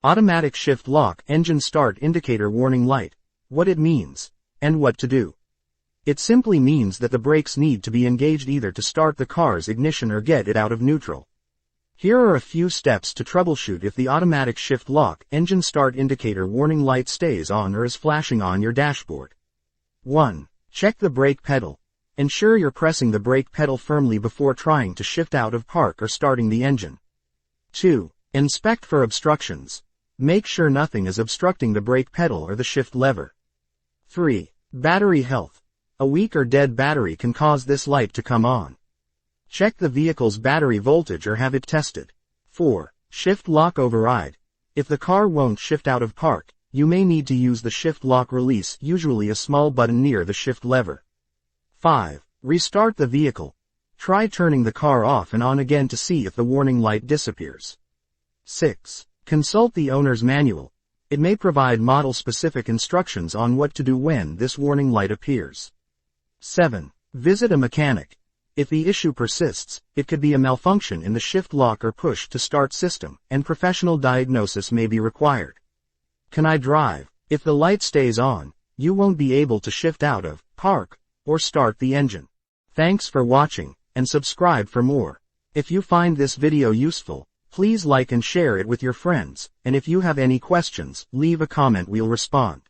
Automatic shift lock engine start indicator warning light, what it means, and what to do. It simply means that the brakes need to be engaged either to start the car's ignition or get it out of neutral. Here are a few steps to troubleshoot if the automatic shift lock engine start indicator warning light stays on or is flashing on your dashboard. 1. Check the brake pedal. Ensure you're pressing the brake pedal firmly before trying to shift out of park or starting the engine. 2. Inspect for obstructions. Make sure nothing is obstructing the brake pedal or the shift lever. 3. Battery health. A weak or dead battery can cause this light to come on. Check the vehicle's battery voltage or have it tested. 4. Shift lock override. If the car won't shift out of park, you may need to use the shift lock release, usually a small button near the shift lever. 5. Restart the vehicle. Try turning the car off and on again to see if the warning light disappears. 6. Consult the owner's manual. It may provide model-specific instructions on what to do when this warning light appears. 7. Visit a mechanic. If the issue persists, it could be a malfunction in the shift lock or push to start system, and professional diagnosis may be required. Can I drive? If the light stays on, you won't be able to shift out of, park, or start the engine. Thanks for watching, and subscribe for more. If you find this video useful, please like and share it with your friends, and if you have any questions, leave a comment, we'll respond.